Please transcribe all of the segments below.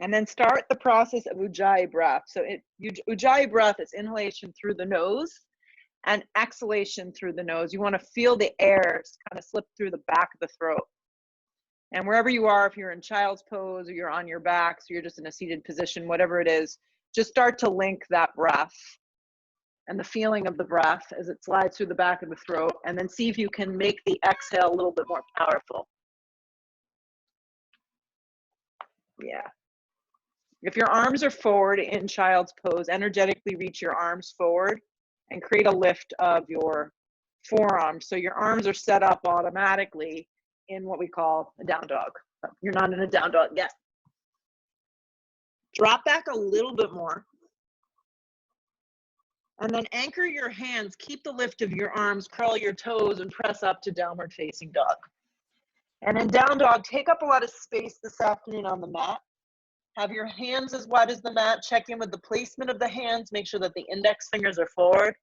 And then start the process of Ujjayi breath. So Ujjayi breath is inhalation through the nose and exhalation through the nose. You want to feel the air kind of slip through the back of the throat. And wherever you are, if you're in child's pose or you're on your back, so you're just in a seated position, whatever it is, just start to link that breath and the feeling of the breath as it slides through the back of the throat, and then see if you can make the exhale a little bit more powerful. Yeah. If your arms are forward in child's pose, energetically reach your arms forward and create a lift of your forearms. So your arms are set up automatically in what we call a down dog. You're not in a down dog yet. Drop back a little bit more. And then anchor your hands, keep the lift of your arms, curl your toes, and press up to downward facing dog. And in down dog, take up a lot of space this afternoon on the mat. Have your hands as wide as the mat. Check in with the placement of the hands. Make sure that the index fingers are forward.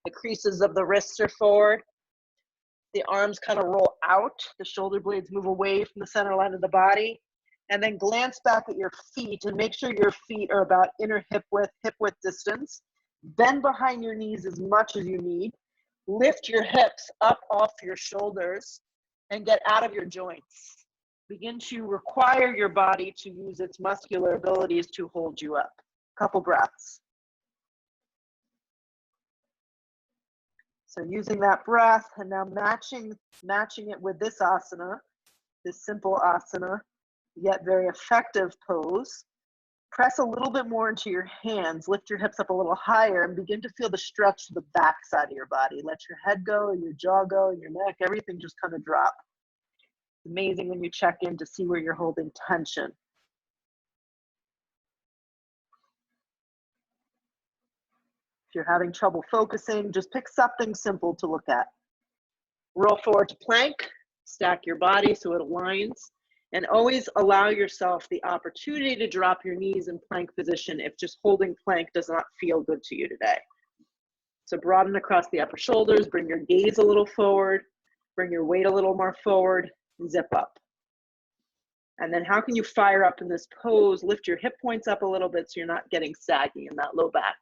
The creases of the wrists are forward. The arms kind of roll out. The shoulder blades move away from the center line of the body. And then glance back at your feet and make sure your feet are about inner hip width distance. Bend behind your knees as much as you need. Lift your hips up off your shoulders and get out of your joints. Begin to require your body to use its muscular abilities to hold you up. Couple breaths. So using that breath and now matching it with this asana, this simple asana, yet very effective pose. Press a little bit more into your hands, lift your hips up a little higher, and begin to feel the stretch to the back side of your body. Let your head go, your jaw go, and your neck, everything just kind of drop. It's amazing when you check in to see where you're holding tension. If you're having trouble focusing, just pick something simple to look at. Roll forward to plank, stack your body so it aligns. And always allow yourself the opportunity to drop your knees in plank position if just holding plank does not feel good to you today. So broaden across the upper shoulders, bring your gaze a little forward, bring your weight a little more forward, and zip up. And then how can you fire up in this pose? Lift your hip points up a little bit so you're not getting saggy in that low back.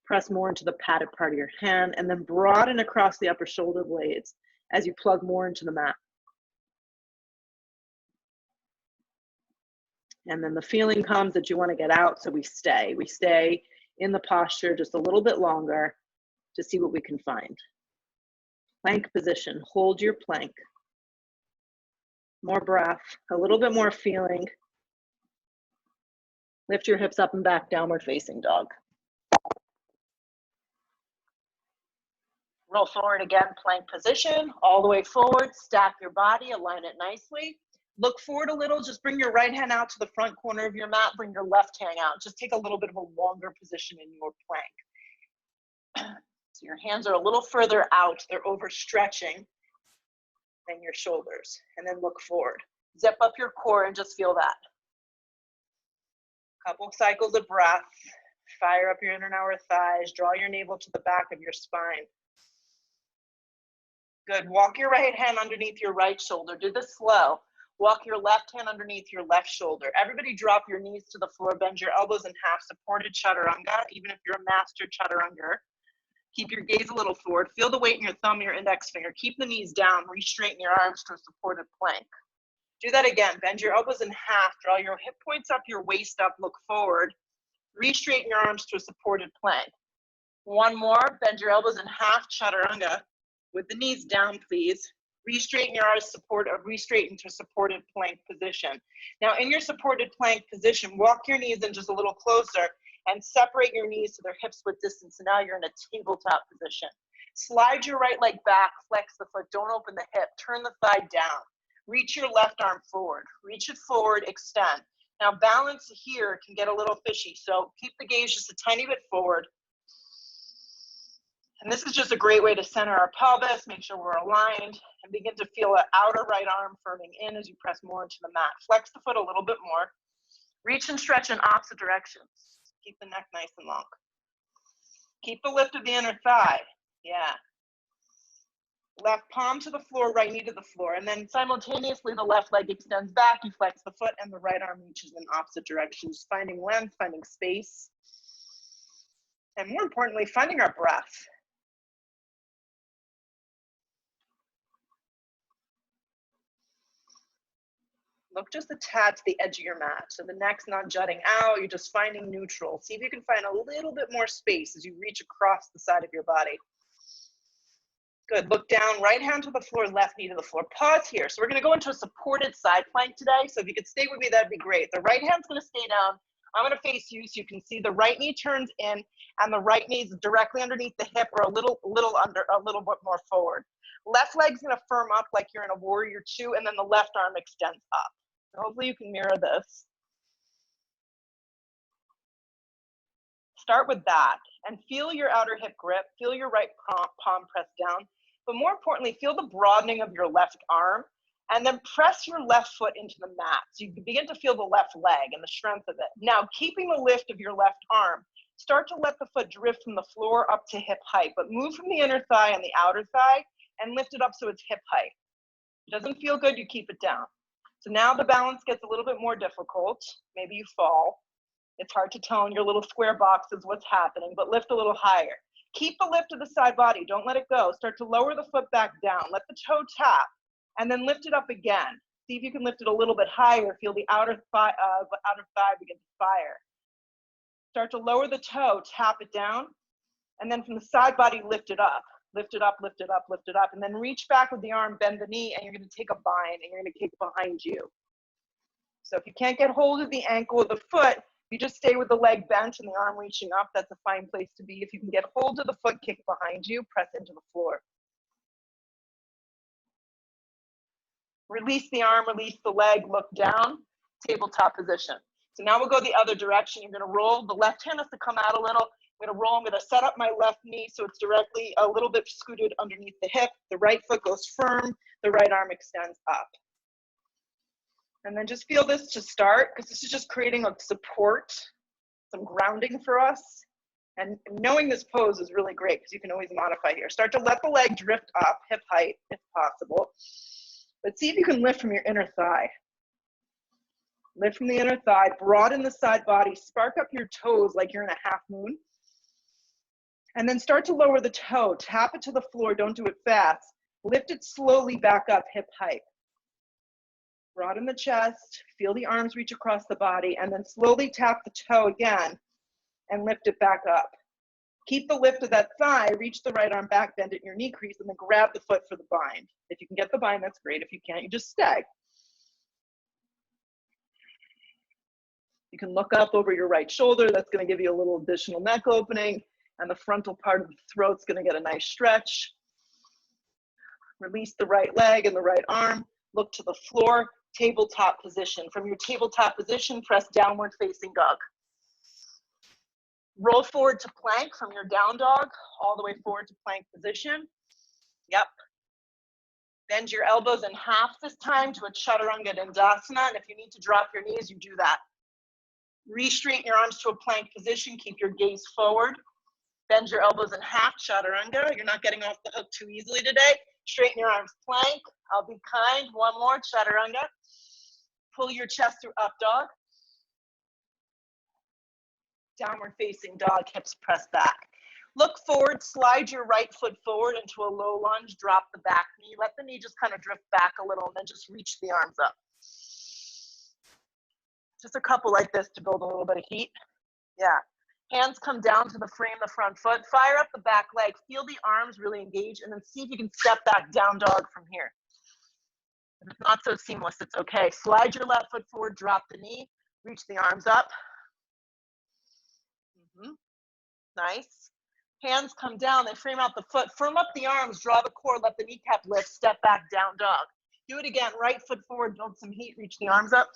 Press more into the padded part of your hand, and then broaden across the upper shoulder blades as you plug more into the mat. And then the feeling comes that you want to get out, so we stay. We stay in the posture just a little bit longer to see what we can find. Plank position, hold your plank. More breath, a little bit more feeling. Lift your hips up and back, downward facing dog. Roll forward again, plank position, all the way forward, stack your body, align it nicely. Look forward a little, just bring your right hand out to the front corner of your mat, bring your left hand out. Just take a little bit of a longer position in your plank. So your hands are a little further out, they're overstretching than your shoulders. And then look forward. Zip up your core and just feel that. Couple cycles of breath. Fire up your inner and outer thighs. Draw your navel to the back of your spine. Good. Walk your right hand underneath your right shoulder. Do this slow. Walk your left hand underneath your left shoulder. Everybody drop your knees to the floor. Bend your elbows in half. Supported chaturanga, even if you're a master chaturanger. Keep your gaze a little forward. Feel the weight in your thumb, your index finger. Keep the knees down. Re-straighten your arms to a supported plank. Do that again. Bend your elbows in half. Draw your hip points up, your waist up. Look forward. Re-straighten your arms to a supported plank. One more. Bend your elbows in half. Chaturanga. With the knees down, please. Re-straighten your arms, re-straighten to supported plank position. Now, in your supported plank position, walk your knees in just a little closer and separate your knees to their hips width distance. So now you're in a tabletop position. Slide your right leg back, flex the foot, don't open the hip, turn the thigh down. Reach your left arm forward, reach it forward, extend. Now balance here can get a little fishy, so keep the gaze just a tiny bit forward. And this is just a great way to center our pelvis, make sure we're aligned, and begin to feel the outer right arm firming in as you press more into the mat. Flex the foot a little bit more. Reach and stretch in opposite directions. Keep the neck nice and long. Keep the lift of the inner thigh. Yeah. Left palm to the floor, right knee to the floor. And then simultaneously, the left leg extends back, you flex the foot, and the right arm reaches in opposite directions, finding length, finding space. And more importantly, finding our breath. Look just a tad to the edge of your mat. So the neck's not jutting out, you're just finding neutral. See if you can find a little bit more space as you reach across the side of your body. Good, look down, right hand to the floor, left knee to the floor. Pause here. So we're gonna go into a supported side plank today. So if you could stay with me, that'd be great. The right hand's gonna stay down. I'm gonna face you so you can see the right knee turns in and the right knee is directly underneath the hip or a little bit more forward. Left leg's gonna firm up like you're in a warrior two, and then the left arm extends up. So hopefully you can mirror this. Start with that and feel your outer hip grip, feel your right palm press down, but more importantly, feel the broadening of your left arm and then press your left foot into the mat. So you begin to feel the left leg and the strength of it. Now, keeping the lift of your left arm, start to let the foot drift from the floor up to hip height, but move from the inner thigh and the outer thigh and lift it up so it's hip height. If it doesn't feel good, you keep it down. So now the balance gets a little bit more difficult. Maybe you fall. It's hard to tone your little square boxes what's happening, but lift a little higher. Keep the lift of the side body. Don't let it go. Start to lower the foot back down. Let the toe tap, and then lift it up again. See if you can lift it a little bit higher. Feel the outer thigh begin to fire. Start to lower the toe, tap it down, and then from the side body, lift it up. Lift it up, lift it up, lift it up, and then reach back with the arm, bend the knee, and you're gonna take a bind, and you're gonna kick behind you. So if you can't get hold of the ankle of the foot, you just stay with the leg bent and the arm reaching up. That's a fine place to be. If you can get hold of the foot, kick behind you, press into the floor. Release the arm, release the leg, look down, tabletop position. So now we'll go the other direction. You're gonna roll. The left hand has to come out a little. I'm gonna roll. I'm gonna set up my left knee so it's directly a little bit scooted underneath the hip. The right foot goes firm. The right arm extends up. And then just feel this to start, because this is just creating a support, some grounding for us. And knowing this pose is really great because you can always modify here. Start to let the leg drift up, hip height if possible. But see if you can lift from your inner thigh. Lift from the inner thigh, broaden the side body, spark up your toes like you're in a half moon. And then start to lower the toe, tap it to the floor, don't do it fast. Lift it slowly back up, hip height. Broaden the chest, feel the arms reach across the body, and then slowly tap the toe again and lift it back up. Keep the lift of that thigh, reach the right arm back, bend it in your knee crease, and then grab the foot for the bind. If you can get the bind, that's great. If you can't, you just stay. You can look up over your right shoulder. That's going to give you a little additional neck opening, and the frontal part of the throat's going to get a nice stretch. Release the right leg and the right arm. Look to the floor. Tabletop position. From your tabletop position, press downward facing dog. Roll forward to plank from your down dog, all the way forward to plank position. Yep. Bend your elbows in half this time to a chaturanga dandasana, and if you need to drop your knees, you do that. Re-straighten your arms to a plank position, keep your gaze forward. Bend your elbows in half, chaturanga. You're not getting off the hook too easily today. Straighten your arms, plank. I'll be kind. One more, chaturanga. Pull your chest through up dog. Downward facing dog, hips press back. Look forward, slide your right foot forward into a low lunge, drop the back knee. Let the knee just kind of drift back a little and then just reach the arms up. Just a couple like this to build a little bit of heat. Yeah. Hands come down to the frame of the front foot. Fire up the back leg. Feel the arms really engage, and then see if you can step back down dog from here. If it's not so seamless, it's okay. Slide your left foot forward, drop the knee, reach the arms up. Nice. Hands come down, they frame out the foot. Firm up the arms, draw the core, let the kneecap lift, step back, down dog. Do it again, right foot forward, build some heat, reach the arms up.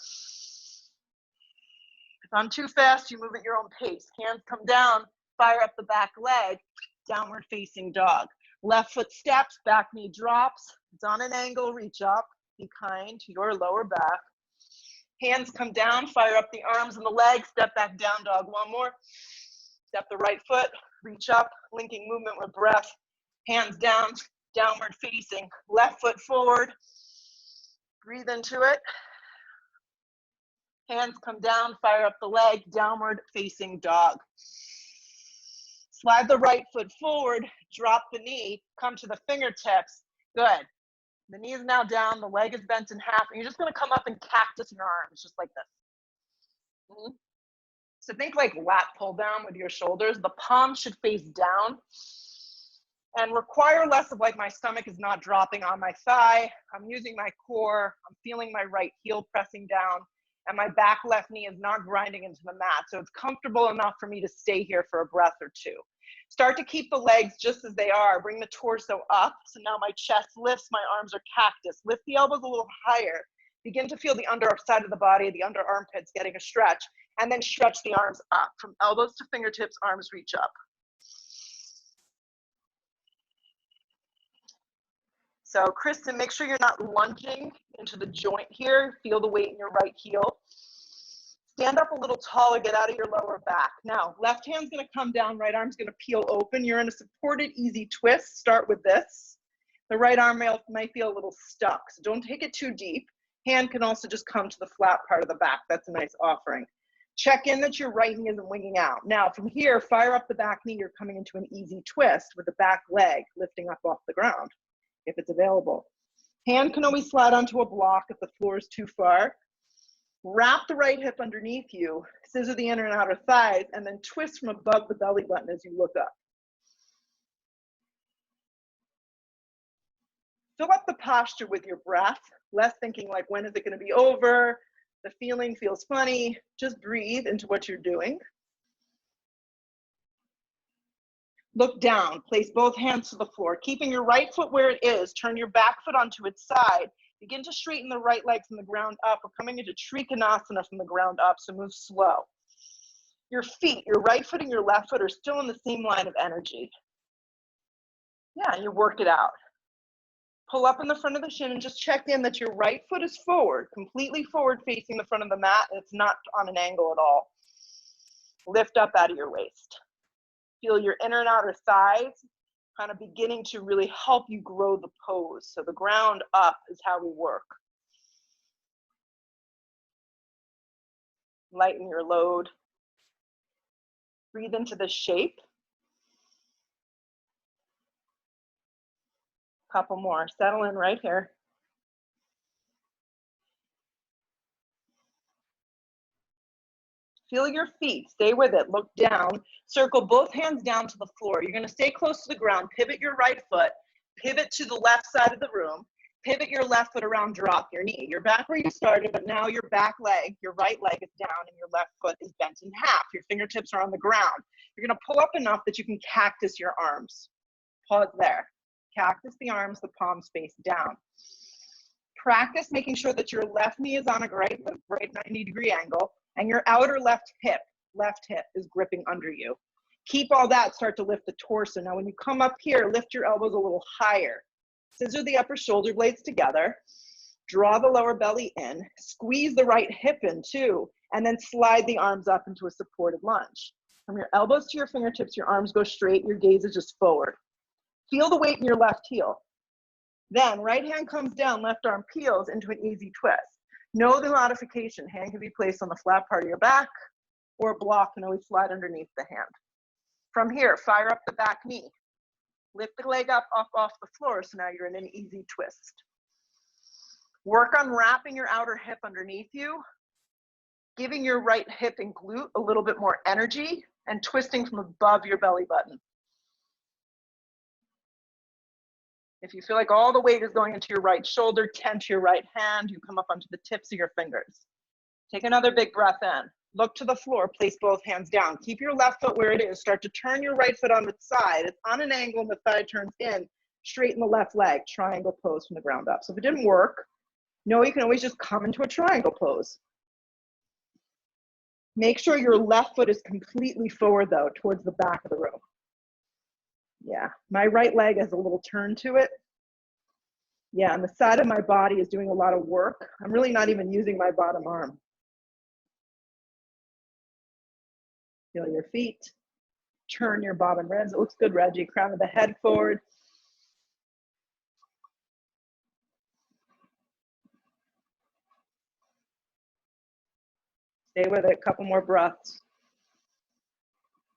If I'm too fast, you move at your own pace. Hands come down, fire up the back leg, downward facing dog. Left foot steps, back knee drops. It's on an angle, reach up. Be kind to your lower back. Hands come down, fire up the arms and the legs, step back, down dog. One more. Step the right foot, reach up, linking movement with breath. Hands down, Downward facing, left foot forward. Breathe into it. Hands come down, fire up the leg, downward facing dog. Slide the right foot forward, drop the knee, come to the fingertips. Good. The knee is now down, the leg is bent in half, and you're just gonna come up and cactus your arms, just like this. So think like lat pull down with your shoulders. The palms should face down and require less of like my stomach is not dropping on my thigh. I'm using my core. I'm feeling my right heel pressing down, and my back left knee is not grinding into the mat. So it's comfortable enough for me to stay here for a breath or two. Start to keep the legs just as they are. Bring the torso up. So now my chest lifts, my arms are cactus. Lift the elbows a little higher. Begin to feel the underside of the body, the under armpits getting a stretch, and then stretch the arms up. From elbows to fingertips, arms reach up. So Kristen, make sure you're not lunging into the joint here. Feel the weight in your right heel. Stand up a little taller, get out of your lower back. Now, left hand's gonna come down, right arm's gonna peel open. You're in a supported easy twist. Start with this. The right arm might feel a little stuck, so don't take it too deep. Hand can also just come to the flat part of the back. That's a nice offering. Check in that your right knee isn't winging out. Now, from here, fire up the back knee. You're coming into an easy twist with the back leg lifting up off the ground, if it's available. Hand can always slide onto a block if the floor is too far. Wrap the right hip underneath you, scissor the inner and outer thighs, and then twist from above the belly button as you look up. Fill up the posture with your breath, less thinking like, when is it going to be over? The feeling feels funny. Just breathe into what you're doing. Look down, place both hands to the floor, keeping your right foot where it is. Turn your back foot onto its side. Begin to straighten the right leg from the ground up. We're coming into Trikonasana from the ground up, so move slow. Your feet, your right foot and your left foot are still in the same line of energy. Yeah, you work it out. Pull up in the front of the shin and just check in that your right foot is forward, completely forward facing the front of the mat, and it's not on an angle at all. Lift up out of your waist. Feel your inner and outer thighs kind of beginning to really help you grow the pose. So the ground up is how we work. Lighten your load. Breathe into the shape. Couple more. Settle in right here. Feel your feet. Stay with it. Look down. Circle both hands down to the floor. You're going to stay close to the ground. Pivot your right foot. Pivot to the left side of the room. Pivot your left foot around. Drop your knee. You're back where you started, but now your back leg, your right leg is down and your left foot is bent in half. Your fingertips are on the ground. You're going to pull up enough that you can cactus your arms. Pause there. Cactus the arms, the palms face down. Practice making sure that your left knee is on a right 90-degree angle and your outer left hip is gripping under you. Keep all that, start to lift the torso. Now when you come up here, lift your elbows a little higher. Scissor the upper shoulder blades together. Draw the lower belly in. Squeeze the right hip in too, and then slide the arms up into a supported lunge. From your elbows to your fingertips, your arms go straight, your gaze is just forward. Feel the weight in your left heel. Then right hand comes down, left arm peels into an easy twist. Know the modification. Hand can be placed on the flat part of your back, or a block can always slide underneath the hand. From here, fire up the back knee. Lift the leg up off the floor, so now you're in an easy twist. Work on wrapping your outer hip underneath you, giving your right hip and glute a little bit more energy, and twisting from above your belly button. If you feel like all the weight is going into your right shoulder, tent to your right hand, you come up onto the tips of your fingers. Take another big breath in. Look to the floor, place both hands down. Keep your left foot where it is. Start to turn your right foot on its side. It's on an angle and the thigh turns in. Straighten the left leg, triangle pose from the ground up. So if it didn't work, no, you can always just come into a triangle pose. Make sure your left foot is completely forward though, towards the back of the room. Yeah, my right leg has a little turn to it. Yeah, and the side of my body is doing a lot of work. I'm really not even using my bottom arm. Feel your feet. Turn your bottom ribs. It looks good, Reggie. Crown of the head forward. Stay with it, couple more breaths.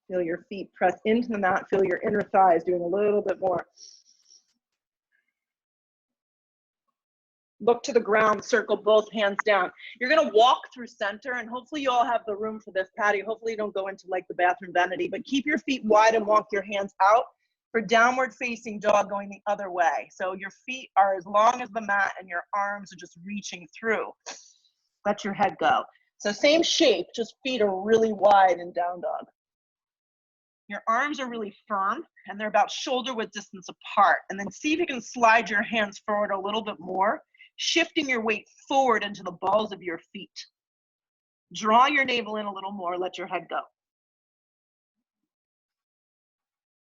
Feel your feet press into the mat, feel your inner thighs doing a little bit more. Look to the ground, circle both hands down. You're gonna walk through center, and hopefully you all have the room for this, Patty. Hopefully you don't go into like the bathroom vanity, but keep your feet wide and walk your hands out for downward facing dog going the other way. So your feet are as long as the mat and your arms are just reaching through. Let your head go. So same shape, just feet are really wide in down dog. Your arms are really firm and they're about shoulder width distance apart. And then see if you can slide your hands forward a little bit more, shifting your weight forward into the balls of your feet. Draw your navel in a little more, let your head go.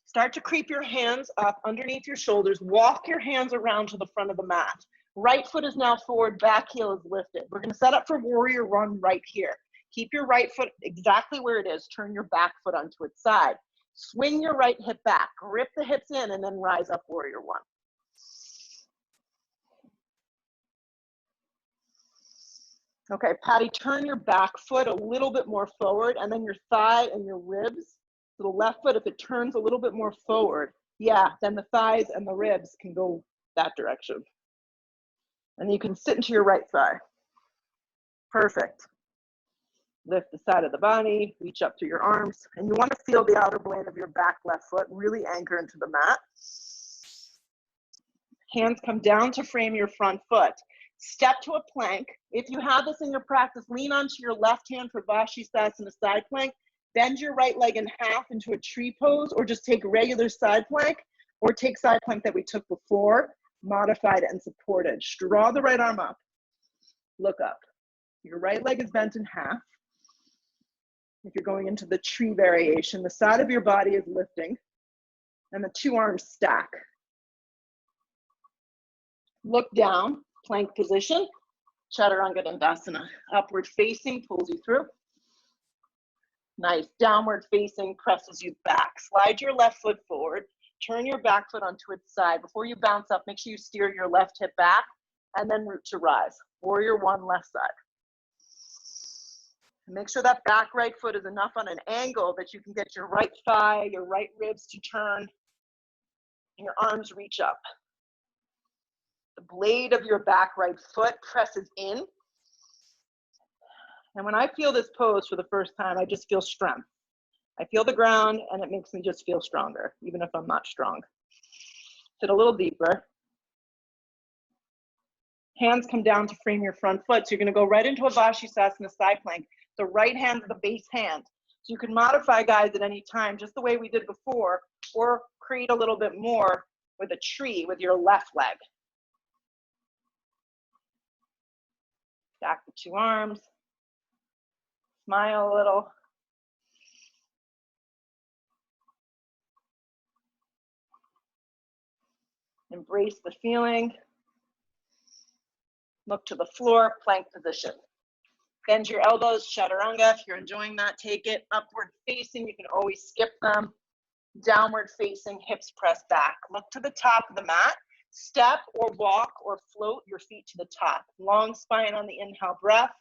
Start to creep your hands up underneath your shoulders. Walk your hands around to the front of the mat. Right foot is now forward, back heel is lifted. We're gonna set up for warrior one right here. Keep your right foot exactly where it is. Turn your back foot onto its side. Swing your right hip back. Grip the hips in and then rise up warrior one. Okay, Patty, turn your back foot a little bit more forward and then your thigh and your ribs. So the left foot, if it turns a little bit more forward, yeah, then the thighs and the ribs can go that direction. And you can sit into your right thigh. Perfect. Lift the side of the body, reach up through your arms, and you want to feel the outer blade of your back left foot really anchor into the mat. Hands come down to frame your front foot. Step to a plank. If you have this in your practice, lean onto your left hand for Vashisthasana side plank. Bend your right leg in half into a tree pose, or just take regular side plank, or take side plank that we took before, modified and supported. Draw the right arm up. Look up. Your right leg is bent in half. If you're going into the tree variation, the side of your body is lifting, and the two arms stack. Look down, plank position, Chaturanga Dandasana. Upward facing pulls you through. Nice, downward facing presses you back. Slide your left foot forward, turn your back foot onto its side. Before you bounce up, make sure you steer your left hip back, and then root to rise. Warrior one, left side. Make sure that back right foot is enough on an angle that you can get your right thigh, your right ribs to turn, and your arms reach up. The blade of your back right foot presses in. And when I feel this pose for the first time, I just feel strength. I feel the ground and it makes me just feel stronger, even if I'm not strong. Sit a little deeper. Hands come down to frame your front foot. So you're gonna go right into a Vashisthasana side plank. The right hand is the base hand. So you can modify, guys, at any time, just the way we did before, or create a little bit more with a tree with your left leg. Stack the two arms. Smile a little. Embrace the feeling. Look to the floor, plank position. Bend your elbows, Chaturanga. If you're enjoying that, take it. Upward facing, you can always skip them. Downward facing, hips press back. Look to the top of the mat. Step or walk or float your feet to the top. Long spine on the inhale breath.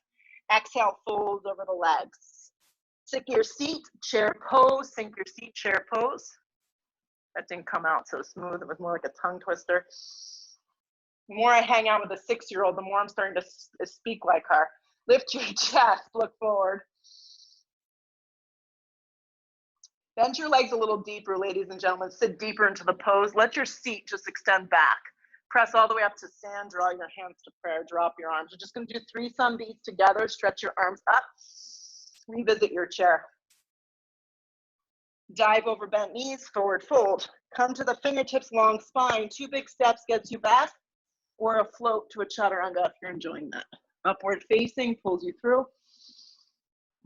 Exhale, fold over the legs. Sink your seat, chair pose. Sink your seat, chair pose. That didn't come out so smooth. It was more like a tongue twister. The more I hang out with a 6-year-old, the more I'm starting to speak like her. Lift your chest, look forward. Bend your legs a little deeper, ladies and gentlemen. Sit deeper into the pose. Let your seat just extend back. Press all the way up to stand. Draw your hands to prayer. Drop your arms. You're just going to do 3 sun beats together. Stretch your arms up. Revisit your chair. Dive over bent knees, forward fold. Come to the fingertips, long spine. 2 big steps gets you back, or a float to a Chaturanga if you're enjoying that. Upward facing pulls you through.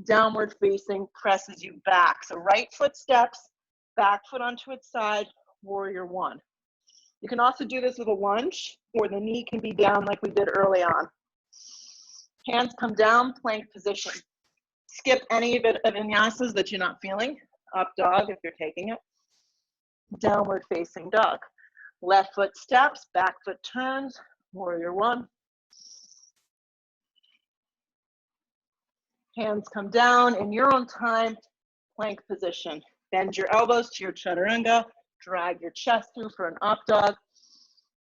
Downward facing presses you back. So right foot steps, back foot onto its side, warrior one. You can also do this with a lunge, or the knee can be down like we did early on. Hands come down, plank position. Skip any of vinyasas that you're not feeling. Up dog if you're taking it. Downward facing dog. Left foot steps, back foot turns, warrior one. Hands come down in your own time, plank position. Bend your elbows to your chaturanga, drag your chest through for an up dog.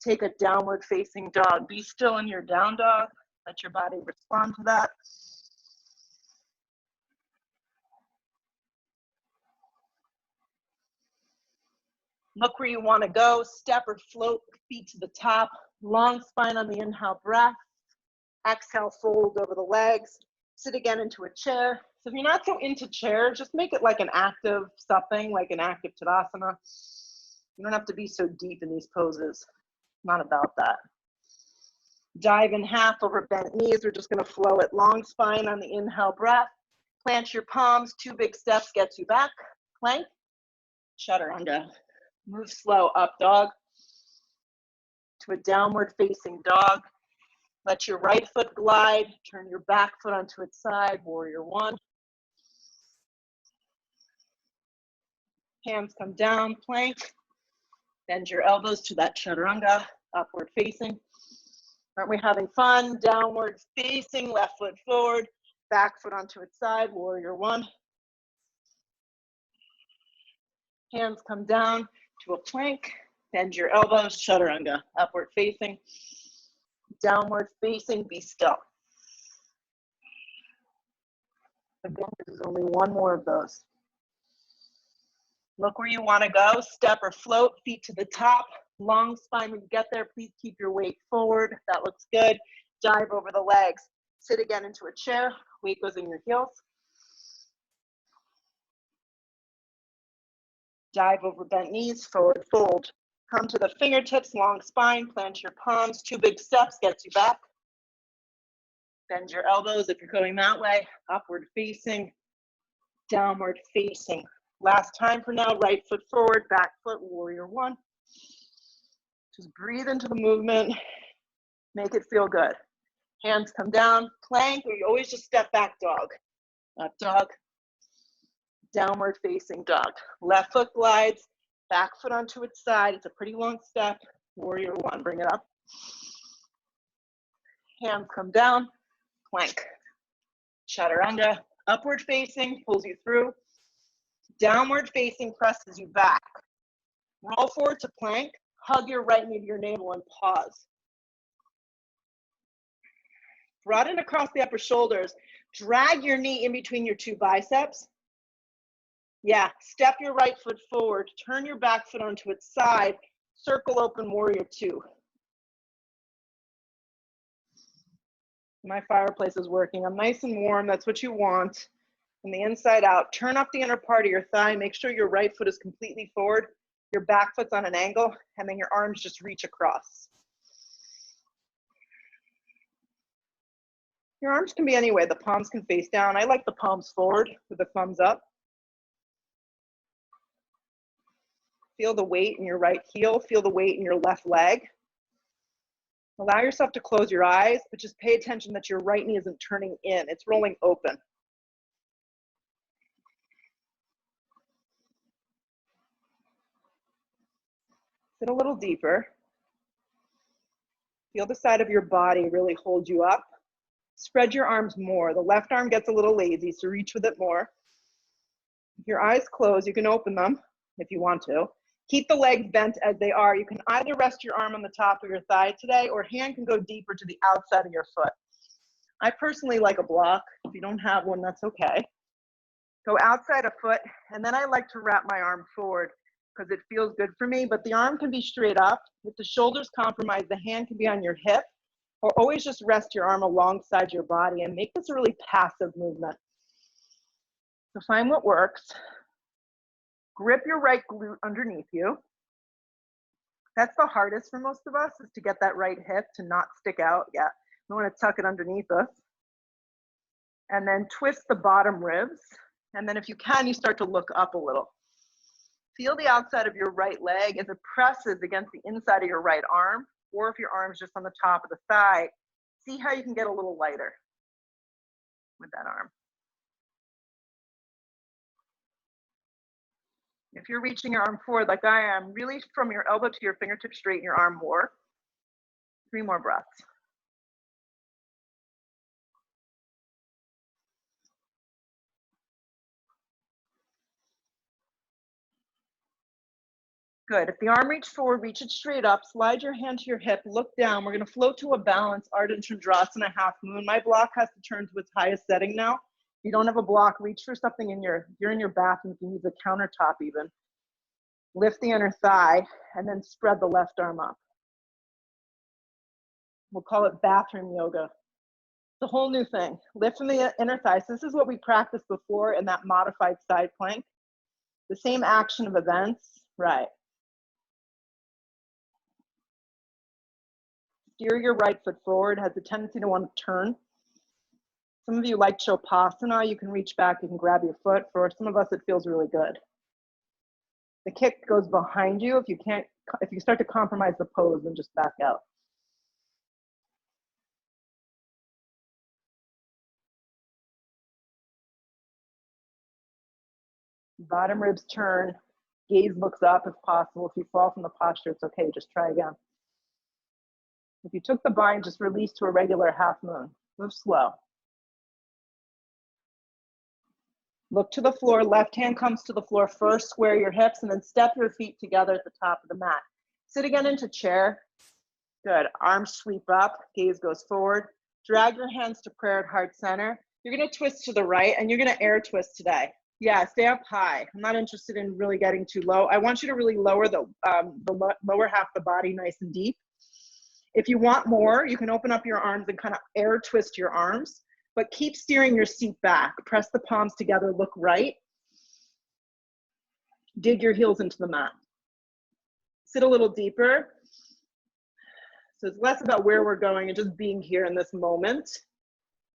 Take a downward facing dog. Be still in your down dog. Let your body respond to that. Look where you want to go. Step or float, feet to the top. Long spine on the inhale breath. Exhale, fold over the legs. Sit again into a chair. So if you're not so into chair, just make it like an active something, like an active Tadasana. You don't have to be so deep in these poses. Not about that. Dive in half over bent knees. We're just going to flow it. Long spine on the inhale breath. Plant your palms. 2 big steps gets you back. Plank. Chaturanga. Move slow. Up dog. To a downward facing dog. Let your right foot glide. Turn your back foot onto its side. Warrior 1. Hands come down. Plank. Bend your elbows to that chaturanga. Upward facing. Aren't we having fun? Downward facing, left foot forward, back foot onto its side, warrior 1. Hands come down to a plank, bend your elbows, chaturanga, upward facing, downward facing, be still. Again, there's only one more of those. Look where you want to go, step or float, feet to the top. Long spine when you get there, please keep your weight forward. That looks good. Dive over the legs. Sit again into a chair. Weight goes in your heels. Dive over bent knees, forward fold. Come to the fingertips, long spine, plant your palms. 2 big steps gets you back. Bend your elbows if you're going that way. Upward facing, downward facing. Last time for now, right foot forward, back foot, warrior 1. Just breathe into the movement, make it feel good. Hands come down, plank, or you always just step back dog. Up dog, downward facing dog. Left foot glides, back foot onto its side. It's a pretty long step. Warrior 1, bring it up. Hands come down, plank. Chaturanga, upward facing, pulls you through. Downward facing presses you back. Roll forward to plank. Hug your right knee to your navel and pause. Broaden across the upper shoulders. Drag your knee in between your 2 biceps. Yeah, step your right foot forward. Turn your back foot onto its side. Circle open, warrior 2. My fireplace is working. I'm nice and warm. That's what you want. From the inside out. Turn up the inner part of your thigh. Make sure your right foot is completely forward. Your back foot's on an angle, and then your arms just reach across. Your arms can be anyway. The palms can face down. I like the palms forward with the thumbs up. Feel the weight in your right heel. Feel the weight in your left leg. Allow yourself to close your eyes, but just pay attention that your right knee isn't turning in. It's rolling open. Sit a little deeper. Feel the side of your body really hold you up. Spread your arms more. The left arm gets a little lazy, so reach with it more. If your eyes closed, you can open them if you want to. Keep the legs bent as they are. You can either rest your arm on the top of your thigh today, or hand can go deeper to the outside of your foot. I personally like a block. If you don't have one, that's okay. Go outside a foot, and then I like to wrap my arm forward because it feels good for me, but the arm can be straight up. With the shoulders compromised, the hand can be on your hip, or always just rest your arm alongside your body and make this a really passive movement. So find what works. Grip your right glute underneath you. That's the hardest for most of us, is to get that right hip to not stick out. Yeah, we want to tuck it underneath us. And then twist the bottom ribs. And then if you can, you start to look up a little. Feel the outside of your right leg as it presses against the inside of your right arm, or if your arm's just on the top of the thigh, see how you can get a little lighter with that arm. If you're reaching your arm forward like I am, really from your elbow to your fingertip, straighten your arm more. 3 more breaths. Good. If the arm reached forward, reach it straight up, slide your hand to your hip, look down. We're going to float to a balance, Ardha Chandrasana, half moon. My block has to turn to its highest setting now. If you don't have a block, reach for something you're in your bathroom, you can use a countertop even. Lift the inner thigh and then spread the left arm up. We'll call it bathroom yoga. It's a whole new thing. Lift from the inner thighs. This is what we practiced before in that modified side plank. The same action of events, right. Steer your right foot forward, has a tendency to want to turn. Some of you like Shavasana, you can reach back, you can grab your foot. For some of us, it feels really good. The kick goes behind you. If you start to compromise the pose, then just back out. Bottom ribs turn, gaze looks up if possible. If you fall from the posture, it's okay, just try again. If you took the bind, just release to a regular half moon. Move slow. Look to the floor, left hand comes to the floor first, square your hips, and then step your feet together at the top of the mat. Sit again into chair. Good, arms sweep up, gaze goes forward. Drag your hands to prayer at heart center. You're gonna twist to the right, and you're gonna air twist today. Yeah, stay up high. I'm not interested in really getting too low. I want you to really lower the lower half of the body nice and deep. If you want more, you can open up your arms and kind of air twist your arms, but keep steering your seat back. Press the palms together, look right. Dig your heels into the mat. Sit a little deeper. So it's less about where we're going and just being here in this moment.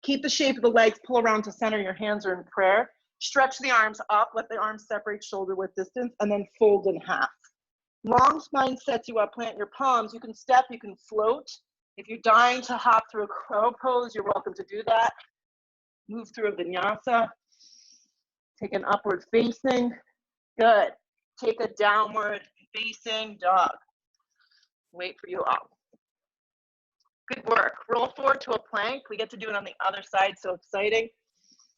Keep the shape of the legs, pull around to center, your hands are in prayer. Stretch the arms up, let the arms separate shoulder width distance, and then fold in half. Long spine sets you up, plant your palms. You can step, you can float. If you're dying to hop through a crow pose, you're welcome to do that. Move through a vinyasa. Take an upward facing. Good. Take a downward facing dog. Wait for you up. Good work. Roll forward to a plank. We get to do it on the other side, so exciting.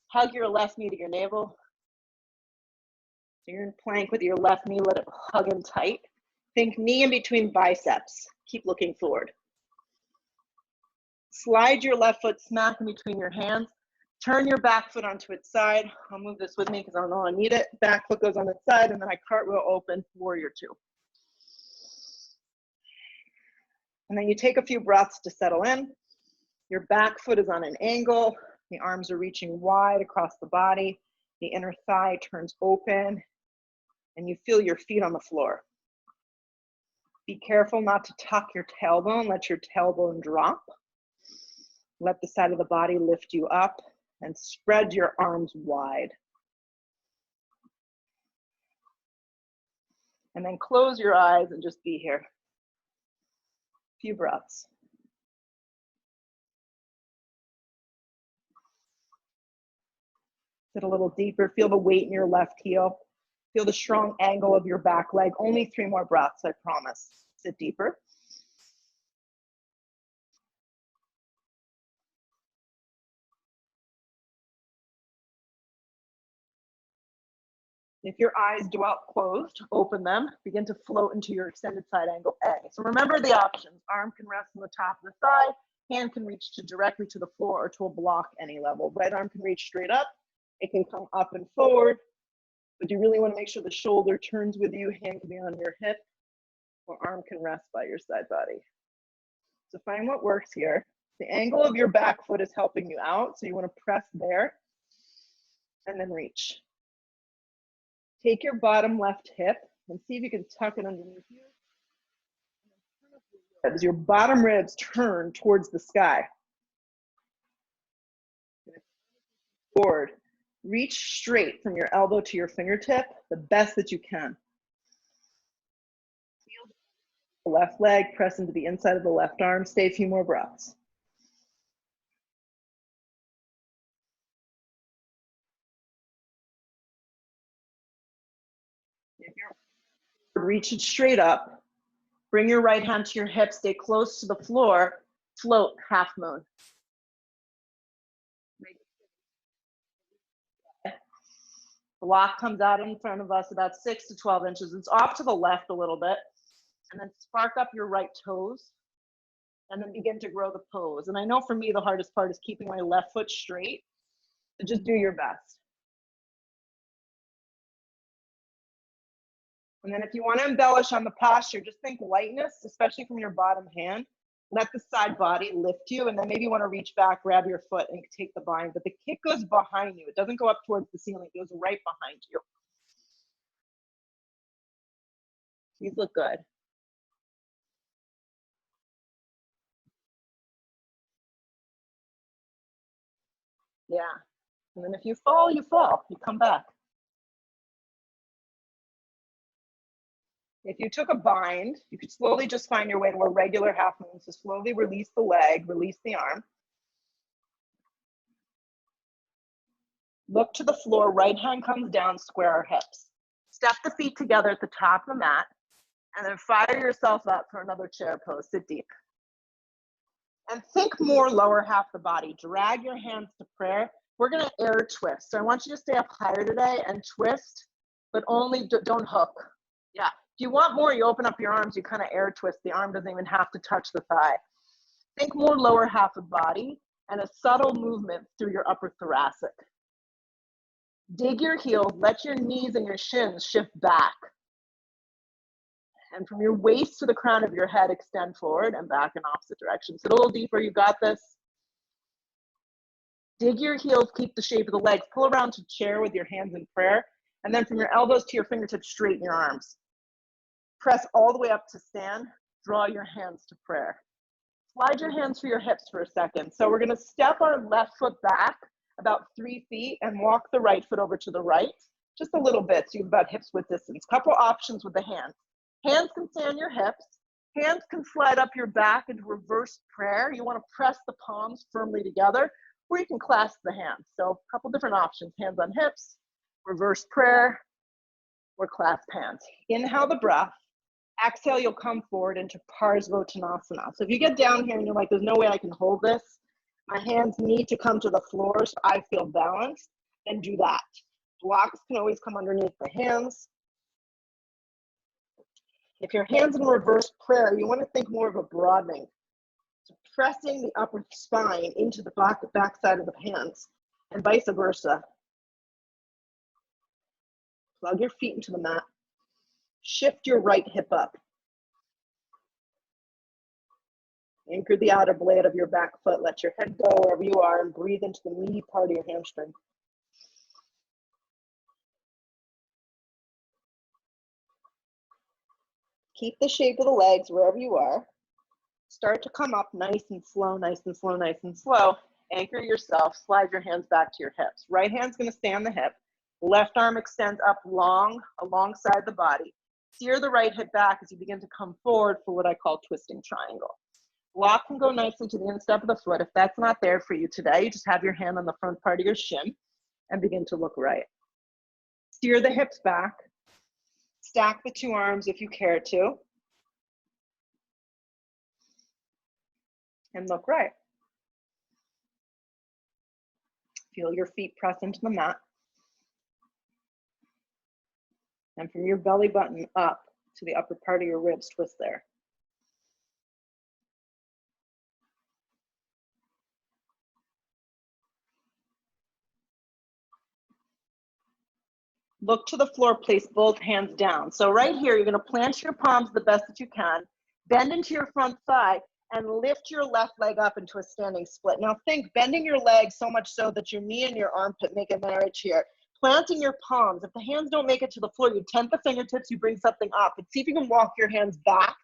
Hug your left knee to your navel. So you're in plank with your left knee, let it hug in tight. Think knee in between biceps. Keep looking forward. Slide your left foot smack in between your hands. Turn your back foot onto its side. I'll move this with me because I don't know I need it. Back foot goes on its side, and then I cartwheel open, warrior two. And then you take a few breaths to settle in. Your back foot is on an angle. The arms are reaching wide across the body. The inner thigh turns open, and you feel your feet on the floor. Be careful not to tuck your tailbone. Let your tailbone drop. Let the side of the body lift you up and spread your arms wide. And then close your eyes and just be here. Few breaths. Sit a little deeper. Feel the weight in your left heel. Feel the strong angle of your back leg. Only 3 more breaths, I promise. Sit deeper. If your eyes dwell closed, open them. Begin to float into your extended side angle A. So remember the options. Arm can rest on the top of the thigh. Hand can reach directly to the floor or to a block any level. Right arm can reach straight up. It can come up and forward. But you really want to make sure the shoulder turns with you. Hand can be on your hip, or arm can rest by your side body. So find what works here. The angle of your back foot is helping you out, so you want to press there and then reach. Take your bottom left hip and see if you can tuck it underneath you. As your bottom ribs turn towards the sky. Forward. Reach straight from your elbow to your fingertip, the best that you can. Feel the left leg, press into the inside of the left arm. Stay a few more breaths. If you're reach it straight up, bring your right hand to your hip, stay close to the floor, float half moon. Block comes out in front of us about 6 to 12 inches. It's off to the left a little bit. And then spark up your right toes. And then begin to grow the pose. And I know for me, the hardest part is keeping my left foot straight. So just do your best. And then if you want to embellish on the posture, just think lightness, especially from your bottom hand. Let the side body lift you, and then maybe you want to reach back, grab your foot, and take the bind. But the kick goes behind you. It doesn't go up towards the ceiling. It goes right behind you. These look good. Yeah. And then if you fall, you fall. You come back. If you took a bind, you could slowly just find your way to a regular half moon. So slowly release the leg, release the arm. Look to the floor, right hand comes down, square our hips. Step the feet together at the top of the mat, and then fire yourself up for another chair pose, sit deep. And think more lower half the body. Drag your hands to prayer. We're gonna air twist. So I want you to stay up higher today and twist, but only don't hook. Yeah. If you want more, you open up your arms, you kind of air twist. The arm doesn't even have to touch the thigh. Think more lower half of body and a subtle movement through your upper thoracic. Dig your heels, let your knees and your shins shift back. And from your waist to the crown of your head, extend forward and back in opposite direction. Sit a little deeper, you got this. Dig your heels, keep the shape of the legs. Pull around to chair with your hands in prayer. And then from your elbows to your fingertips, straighten your arms. Press all the way up to stand. Draw your hands to prayer. Slide your hands through your hips for a second. So we're gonna step our left foot back about 3 feet and walk the right foot over to the right. Just a little bit, so you have about hips width distance. Couple options with the hands. Hands can stay on your hips. Hands can slide up your back into reverse prayer. You wanna press the palms firmly together, or you can clasp the hands. So a couple different options, hands on hips, reverse prayer, or clasp hands. Inhale the breath. Exhale, you'll come forward into Parsvottanasana. So if you get down here and you're like, there's no way I can hold this, my hands need to come to the floor so I feel balanced, then do that. Blocks can always come underneath the hands. If your hands in reverse prayer, you want to think more of a broadening. So pressing the upper spine into the back side of the hands and vice versa. Plug your feet into the mat. Shift your right hip up. Anchor the outer blade of your back foot. Let your head go wherever you are and breathe into the meaty part of your hamstring. Keep the shape of the legs wherever you are. Start to come up nice and slow, nice and slow, nice and slow. Anchor yourself, slide your hands back to your hips. Right hand's gonna stay on the hip. Left arm extends up long, alongside the body. Steer the right hip back as you begin to come forward for what I call twisting triangle. Block can go nicely to the instep of the foot. If that's not there for you today, you just have your hand on the front part of your shin and begin to look right. Steer the hips back. Stack the two arms if you care to. And look right. Feel your feet press into the mat. And from your belly button up to the upper part of your ribs, twist there. Look to the floor, place both hands down. So right here, you're gonna plant your palms the best that you can, bend into your front thigh, and lift your left leg up into a standing split. Now think, bending your leg so much so that your knee and your armpit make a marriage here. Planting your palms. If the hands don't make it to the floor, you tent the fingertips, you bring something up. And see if you can walk your hands back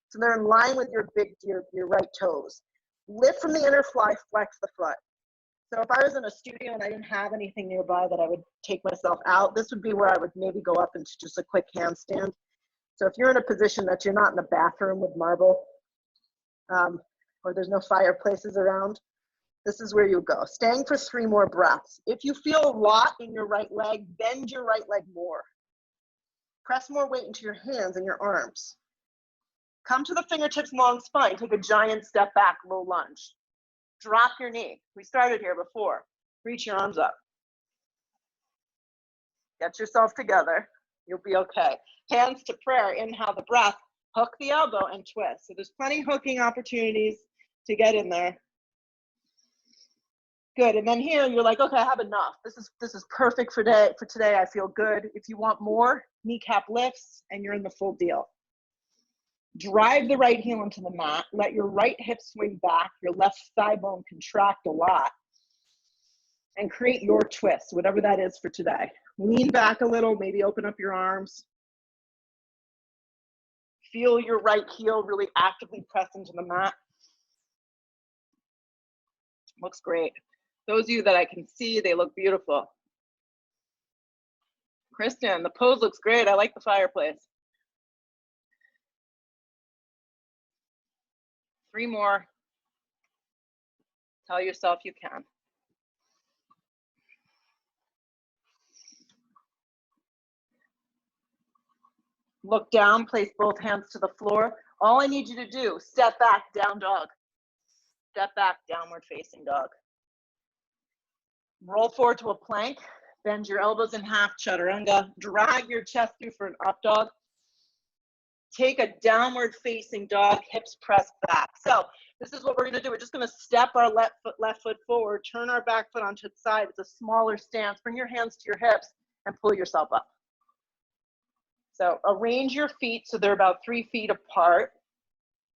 so they're in line with your right toes. Lift from the inner fly, flex the foot. So if I was in a studio and I didn't have anything nearby that I would take myself out, this would be where I would maybe go up into just a quick handstand. So if you're in a position that you're not in the bathroom with marble, or there's no fireplaces around, this is where you go. Staying for 3 more breaths. If you feel a lot in your right leg, bend your right leg more. Press more weight into your hands and your arms. Come to the fingertips, long spine. Take a giant step back, low lunge. Drop your knee. We started here before. Reach your arms up. Get yourself together. You'll be okay. Hands to prayer. Inhale the breath. Hook the elbow and twist. So there's plenty hooking opportunities to get in there. Good. And then here you're like, okay, I have enough. This is perfect for today. I feel good. If you want more, kneecap lifts and you're in the full deal. Drive the right heel into the mat. Let your right hip swing back. Your left thigh bone contract a lot. And create your twist, whatever that is for today. Lean back a little, maybe open up your arms. Feel your right heel really actively press into the mat. Looks great. Those of you that I can see, they look beautiful. Kristen, the pose looks great. I like the fireplace. 3 more. Tell yourself you can. Look down, place both hands to the floor. All I need you to do, step back, down dog. Step back, downward facing dog. Roll forward to a plank. Bend your elbows in half, chaturanga. Drag your chest through for an up dog. Take a downward facing dog, hips press back. So this is what we're gonna do. We're just gonna step our left foot forward, turn our back foot onto its side. It's a smaller stance. Bring your hands to your hips and pull yourself up. So arrange your feet so they're about 3 feet apart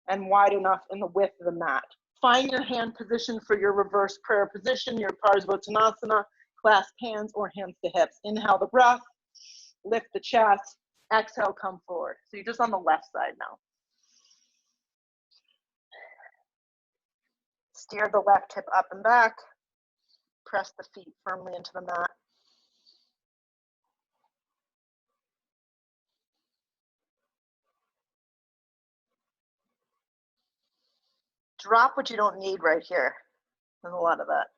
and wide enough in the width of the mat. Find your hand position for your reverse prayer position, your Parsvottanasana, clasp hands or hands to hips. Inhale the breath, lift the chest, exhale, come forward. So you're just on the left side now. Steer the left hip up and back, press the feet firmly into the mat. Drop what you don't need right here. There's a lot of that.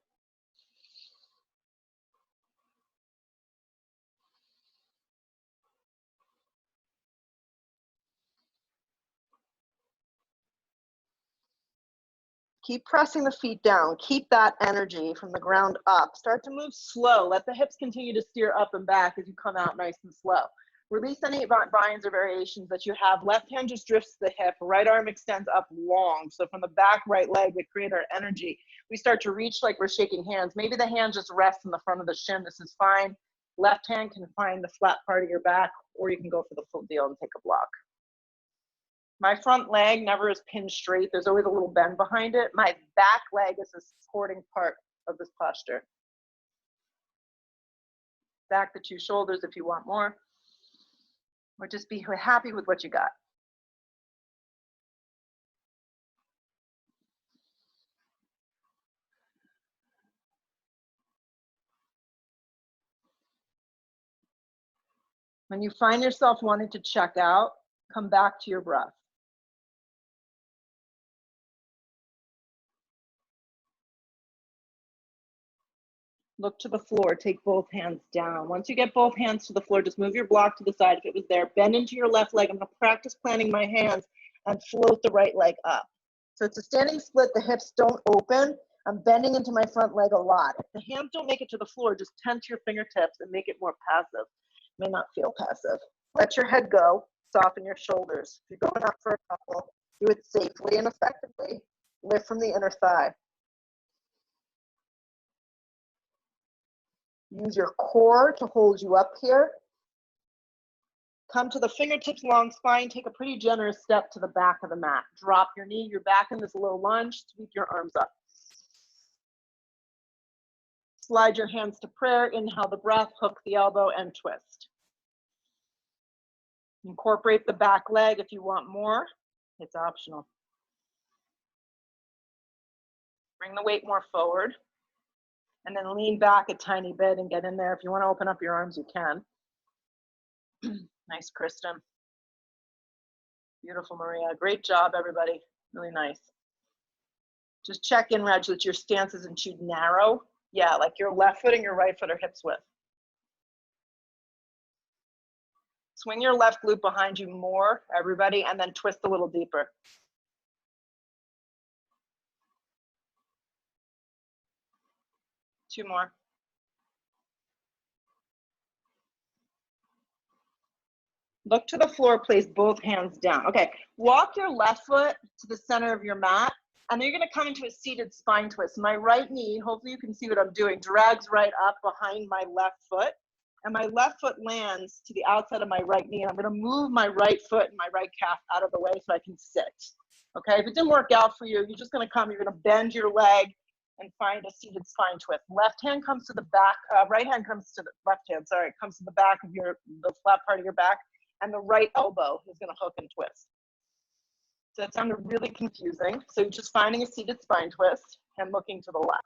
Keep pressing the feet down. Keep that energy from the ground up. Start to move slow. Let the hips continue to steer up and back as you come out nice and slow. Release any binds or variations that you have. Left hand just drifts the hip. Right arm extends up long. So from the back right leg, we create our energy. We start to reach like we're shaking hands. Maybe the hand just rests in the front of the shin. This is fine. Left hand can find the flat part of your back, or you can go for the full deal and take a block. My front leg never is pinned straight. There's always a little bend behind it. My back leg is the supporting part of this posture. Back the 2 shoulders if you want more. Or just be happy with what you got. When you find yourself wanting to check out, come back to your breath. Look to the floor, take both hands down. Once you get both hands to the floor, just move your block to the side if it was there. Bend into your left leg. I'm gonna practice planting my hands and float the right leg up. So it's a standing split, the hips don't open. I'm bending into my front leg a lot. If the hands don't make it to the floor, just tense your fingertips and make it more passive. It may not feel passive. Let your head go, soften your shoulders. If you're going up for a couple, do it safely and effectively. Lift from the inner thigh. Use your core to hold you up here. Come to the fingertips, long spine. Take a pretty generous step to the back of the mat. Drop your knee. You're back in this low lunge. Sweep your arms up. Slide your hands to prayer. Inhale the breath. Hook the elbow and twist. Incorporate the back leg if you want more. It's optional. Bring the weight more forward. And then lean back a tiny bit and get in there. If you want to open up your arms, you can. Nice, Kristen. Beautiful, Maria. Great job, everybody. Really nice. Just check in, Reg, that your stance isn't too narrow. Yeah, like your left foot and your right foot are hips width. Swing your left glute behind you more, everybody, and then twist a little deeper. Two more. Look to the floor, place both hands down. Okay, walk your left foot to the center of your mat, and then you're gonna come into a seated spine twist. My right knee, hopefully you can see what I'm doing, drags right up behind my left foot, and my left foot lands to the outside of my right knee, and I'm gonna move my right foot and my right calf out of the way so I can sit. Okay, if it didn't work out for you, you're just gonna come, you're gonna bend your leg and find a seated spine twist. Left hand comes to the back, right hand comes to the left hand, sorry, comes to the back of the flat part of your back, and the right elbow is gonna hook and twist. So that sounded really confusing. So you're just finding a seated spine twist and looking to the left.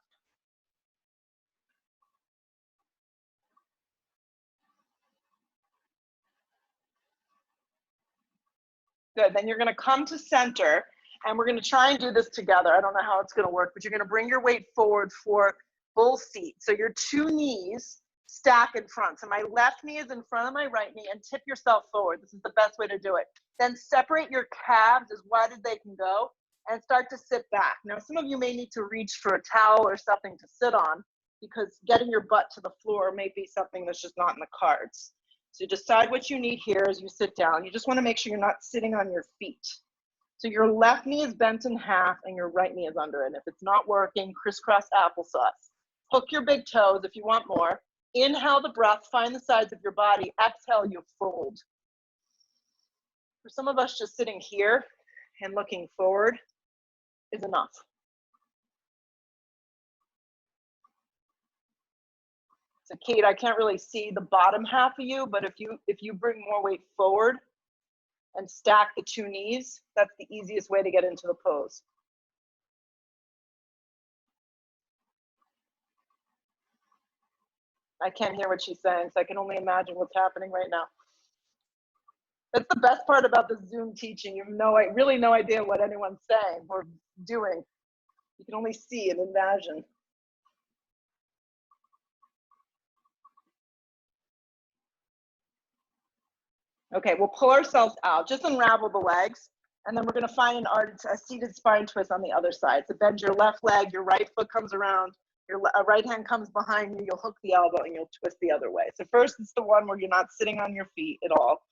Good, then you're gonna come to center, and we're gonna try and do this together. I don't know how it's gonna work, but you're gonna bring your weight forward for bull seat. So your two knees stack in front. So my left knee is in front of my right knee, and tip yourself forward. This is the best way to do it. Then separate your calves as wide as they can go and start to sit back. Now, some of you may need to reach for a towel or something to sit on because getting your butt to the floor may be something that's just not in the cards. So decide what you need here as you sit down. You just want to make sure you're not sitting on your feet. So your left knee is bent in half and your right knee is under it. If it's not working, crisscross applesauce. Hook your big toes if you want more. Inhale the breath, find the sides of your body. Exhale, you fold. For some of us, just sitting here and looking forward is enough. So Kate, I can't really see the bottom half of you, but if you bring more weight forward and stack the two knees, that's the easiest way to get into the pose. I can't hear what she's saying, so I can only imagine what's happening right now. That's the best part about the Zoom teaching. You have really no idea what anyone's saying or doing. You can only see and imagine. Okay, we'll pull ourselves out. Just unravel the legs, and then we're going to find a seated spine twist on the other side. So bend your left leg, your right foot comes around, your right hand comes behind you, you'll hook the elbow, and you'll twist the other way. So first, it's the one where you're not sitting on your feet at all.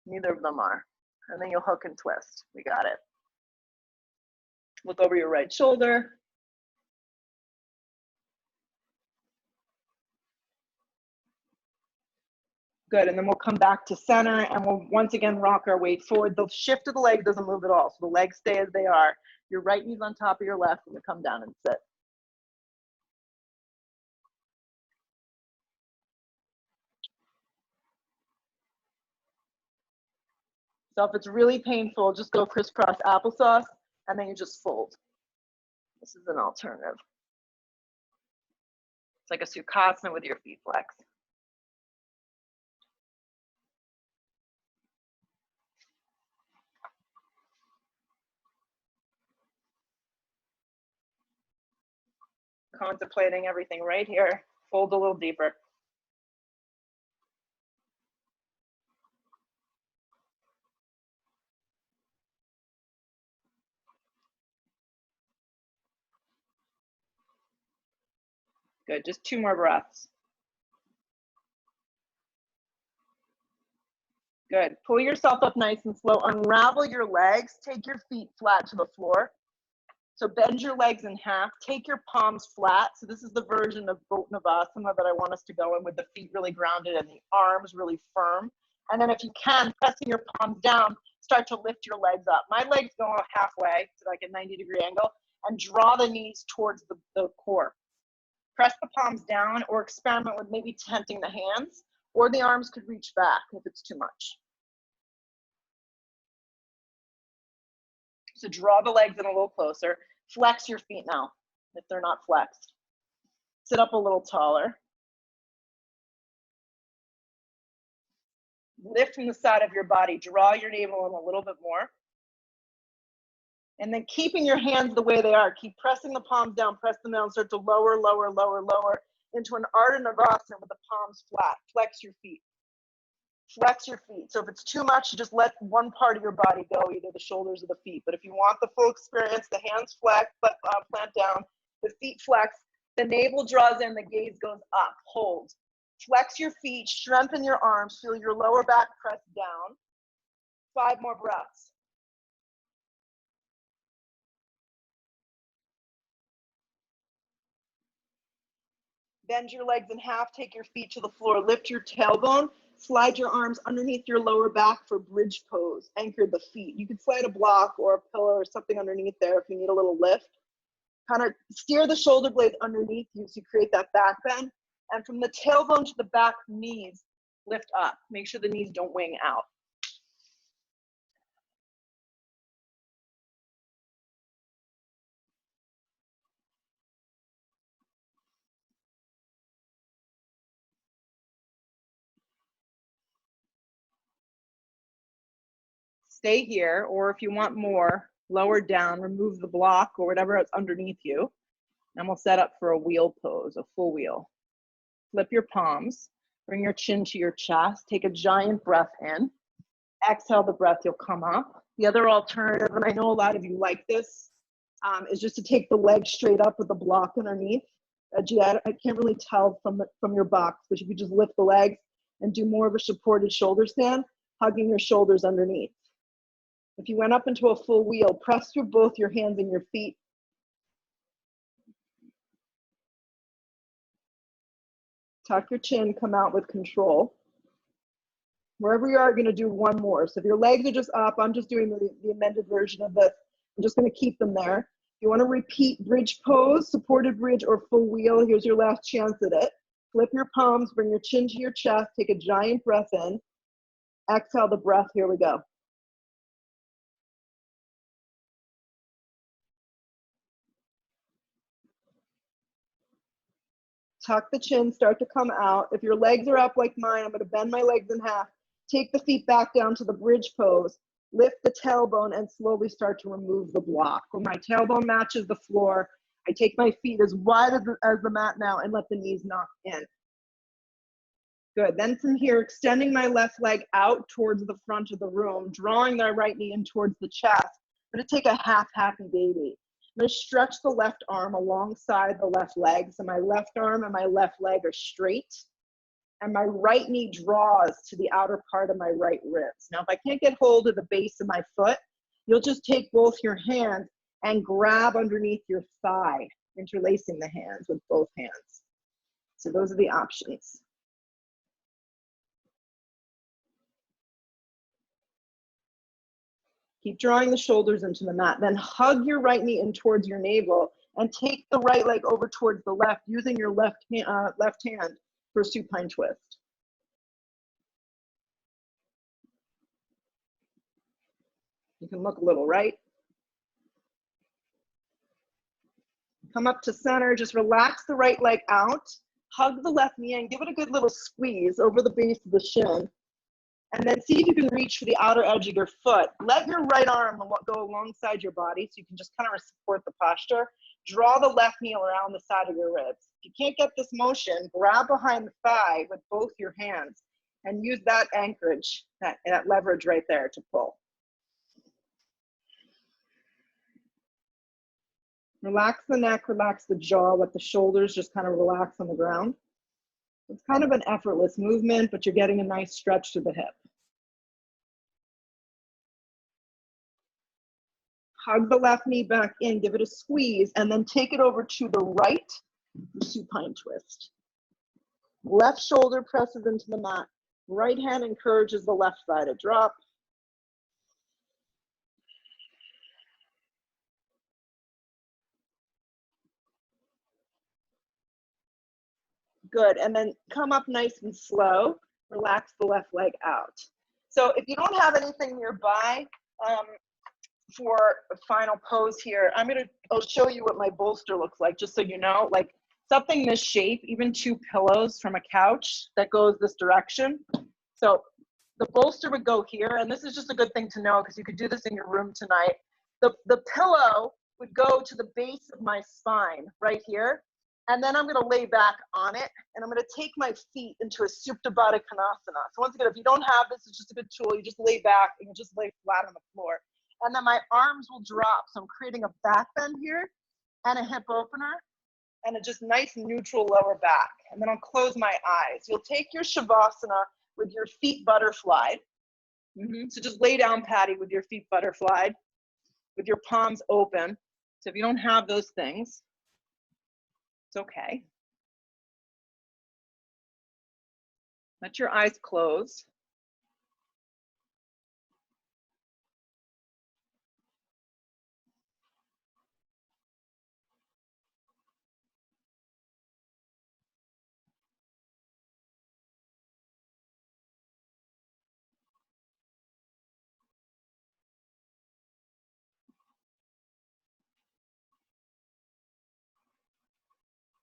Neither of them are. And then you'll hook and twist. We got it. Look over your right shoulder. Good, and then we'll come back to center and we'll once again rock our weight forward. The shift of the leg doesn't move at all, so the legs stay as they are. Your right knee's on top of your left and you come down and sit. So if it's really painful, just go crisscross applesauce and then you just fold. This is an alternative. It's like a Sukhasana with your feet flexed. Contemplating everything right here. Fold a little deeper. Good, just 2 more breaths. Good, pull yourself up nice and slow. Unravel your legs, take your feet flat to the floor. So bend your legs in half, take your palms flat. So this is the version of Navasana that I want us to go in with the feet really grounded and the arms really firm. And then if you can, pressing your palms down, start to lift your legs up. My legs go halfway to like a 90-degree angle and draw the knees towards the core. Press the palms down or experiment with maybe tenting the hands, or the arms could reach back if it's too much. So draw the legs in a little closer. Flex your feet now, if they're not flexed. Sit up a little taller. Lift from the side of your body. Draw your navel in a little bit more. And then keeping your hands the way they are. Keep pressing the palms down, press them down, start to lower, lower, lower, lower into an Ardha Navasana with the palms flat. Flex your feet. Flex your feet. So if it's too much, just let one part of your body go, either the shoulders or the feet. But if you want the full experience, the hands flex, plant down, the feet flex, the navel draws in, the gaze goes up. Hold. Flex your feet, strengthen your arms, feel your lower back press down. 5 more breaths. Bend your legs in half, take your feet to the floor, lift your tailbone, slide your arms underneath your lower back for bridge pose. Anchor the feet. You can slide a block or a pillow or something underneath there if you need a little lift. Kind of steer the shoulder blades underneath you so you create that back bend. And from the tailbone to the back knees, lift up. Make sure the knees don't wing out. Stay here, or if you want more, lower down, remove the block or whatever is underneath you, and we'll set up for a wheel pose, a full wheel. Flip your palms, bring your chin to your chest, take a giant breath in, exhale the breath, you'll come up. The other alternative, and I know a lot of you like this, is just to take the leg straight up with the block underneath. I can't really tell from your box, but you could just lift the legs and do more of a supported shoulder stand, hugging your shoulders underneath. If you went up into a full wheel, press through both your hands and your feet. Tuck your chin, come out with control. Wherever you are, going to do one more. So if your legs are just up, I'm just doing the amended version of this. I'm just going to keep them there. If you want to repeat bridge pose, supported bridge, or full wheel, here's your last chance at it. Flip your palms, bring your chin to your chest, take a giant breath in. Exhale the breath, here we go. Tuck the chin, start to come out. If your legs are up like mine, I'm going to bend my legs in half. Take the feet back down to the bridge pose. Lift the tailbone and slowly start to remove the block. When my tailbone matches the floor, I take my feet as wide as the mat now and let the knees knock in. Good. Then from here, extending my left leg out towards the front of the room, drawing my right knee in towards the chest. I'm going to take a half happy baby. I'm going to stretch the left arm alongside the left leg. So my left arm and my left leg are straight. And my right knee draws to the outer part of my right ribs. Now, if I can't get hold of the base of my foot, you'll just take both your hands and grab underneath your thigh, interlacing the hands with both hands. So those are the options. Keep drawing the shoulders into the mat. Then hug your right knee in towards your navel and take the right leg over towards the left, using your left hand for supine twist. You can look a little right. Come up to center, just relax the right leg out, hug the left knee and give it a good little squeeze over the base of the shin. And then see if you can reach for the outer edge of your foot. Let your right arm go alongside your body so you can just kind of support the posture. Draw the left knee around the side of your ribs. If you can't get this motion, grab behind the thigh with both your hands and use that anchorage, that leverage right there to pull. Relax the neck, relax the jaw, let the shoulders just kind of relax on the ground. It's kind of an effortless movement, but you're getting a nice stretch to the hip. Hug the left knee back in, give it a squeeze, and then take it over to the right, supine twist. Left shoulder presses into the mat. Right hand encourages the left thigh to drop. Good, and then come up nice and slow. Relax the left leg out. So if you don't have anything nearby for a final pose here, I'll show you what my bolster looks like, just so you know, like something this shape, even 2 pillows from a couch that goes this direction. So the bolster would go here, and this is just a good thing to know because you could do this in your room tonight. The pillow would go to the base of my spine right here. And then I'm going to lay back on it, and I'm going to take my feet into a Supta Baddha Konasana. So once again, if you don't have this, it's just a good tool. You just lay back, and you just lay flat on the floor. And then my arms will drop. So I'm creating a back bend here and a hip opener. and a just nice neutral lower back. And then I'll close my eyes. You'll take your Shavasana with your feet butterflied. So just lay down, Patty, with your feet butterflied, with your palms open. So if you don't have those things, it's okay. Let your eyes close.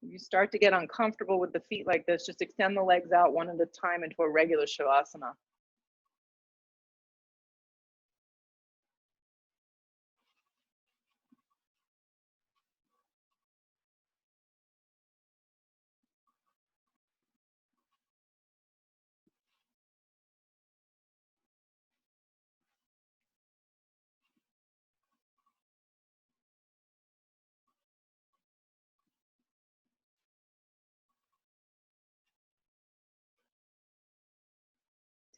If you start to get uncomfortable with the feet like this, just extend the legs out one at a time into a regular Shavasana.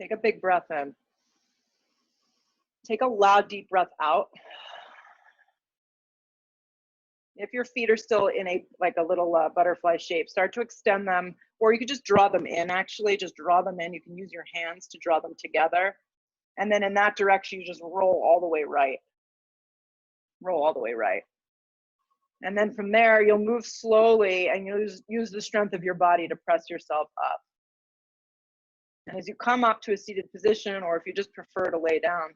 Take a big breath in. Take a loud, deep breath out. If your feet are still in a little butterfly shape, start to extend them, or you could just draw them in, actually. Just draw them in. You can use your hands to draw them together. And then in that direction, you just roll all the way right. Roll all the way right. And then from there, you'll move slowly and you'll use the strength of your body to press yourself up. And as you come up to a seated position, or if you just prefer to lay down,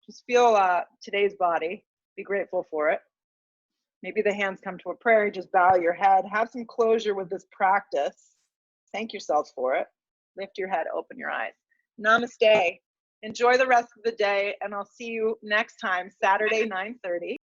just feel today's body. Be grateful for it. Maybe the hands come to a prayer. Just bow your head. Have some closure with this practice. Thank yourselves for it. Lift your head, open your eyes. Namaste. Enjoy the rest of the day, and I'll see you next time, Saturday, 9:30.